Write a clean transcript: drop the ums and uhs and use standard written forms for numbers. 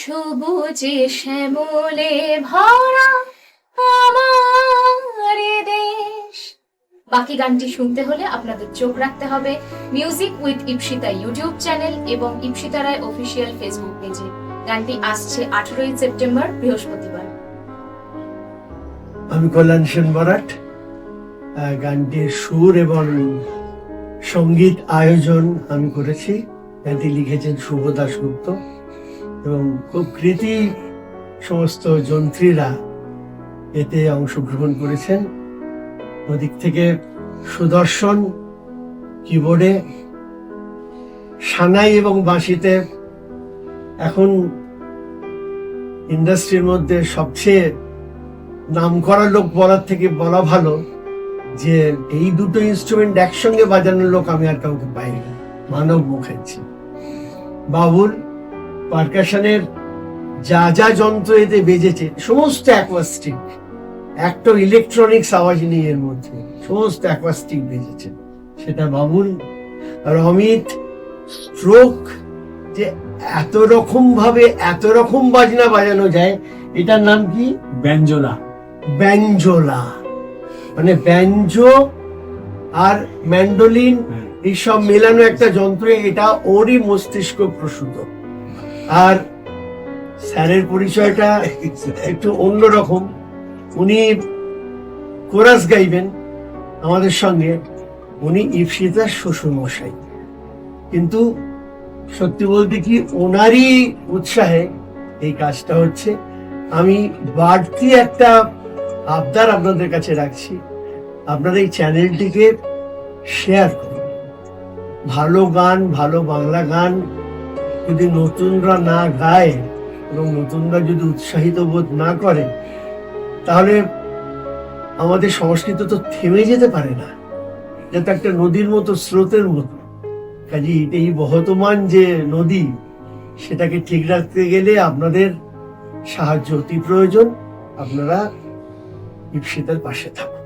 সবুজে শ্যামলে ভরা আমার এ দেশ। বাকি গানটি শুনতে হলে আপনাদের চোখ রাখতে হবে music with Ipsita YouTube channel এবং ইপসিতা রায় অফিসিয়াল ফেসবুক পেজে। গানটি আসছে 18ই সেপ্টেম্বর বৃহস্পতিবার। আমি কল্যাণ সেন বরাট। গানটির সুর এবং সঙ্গীত আয়োজন আমি করেছি। গানটি লিখেছেন শুভ দাশগুপ্ত এবং খুব কৃতি সমস্ত যন্ত্রীরা এতে অংশগ্রহণ করেছেন। ওদিক থেকে সুদর্শন কিবোর্ডে, সানাই এবং বাঁশিতে। এখন ইন্ডাস্ট্রির মধ্যে সবচেয়ে নামকরা লোক বলার থেকে বলা ভালো যে এই দুটো ইনস্ট্রুমেন্ট একসঙ্গে বাজানোর লোক আমি আর কাউকে পাইনি। মানব মুখার্জি, বাবুল পারকাশনের যা যা যন্ত্র এতে বেজেছে সমস্ত অ্যাকোয়াস্টিক, একটা ইলেকট্রনিক্স আওয়াজ নেই এর মধ্যে, সমস্ত অ্যাকোয়াস্টিক বেজেছে, সেটা বাবুল। আর অমিত স্ট্রোক, যে এত রকম ভাবে এত রকম বাজনা বাজানো যায়, এটার নাম কি? ব্যঞ্জনা। ব্যঞ্জোলা, মানে ব্যঞ্জো আর ম্যান্ডোলিন এইসব মেলানো একটা যন্ত্র। এটা ওরই মস্তিষ্ক প্রসূত। আর স্যারের পরিচয়টা একটু অন্যরকম। উনি কোরাস গাইবেন আমাদের সঙ্গে, উনি ইপসিতার শ্বশুর মশাই। কিন্তু সত্যি বলতে কি, ওনারই উৎসাহে এই কাজটা হচ্ছে। আমি বাড়তি একটা আবদার আপনাদের কাছে রাখছি, আপনারা এই চ্যানেলটিকে শেয়ার করুন। ভালো গান, ভালো বাংলা গান যদি নতুনরা না গায় এবং নতুনরা যদি উৎসাহিত বোধ না করে, তাহলে আমাদের সংস্কৃতি তো থেমে যেতে পারে না। এটা তো একটা নদীর মতো, স্রোতের মতো। কাজে এই বহতমান যে নদী, সেটাকে ঠিক রাখতে গেলে আপনাদের সাহায্য অতি প্রয়োজন। আপনারা ইপসিতার পাশে থাকুন।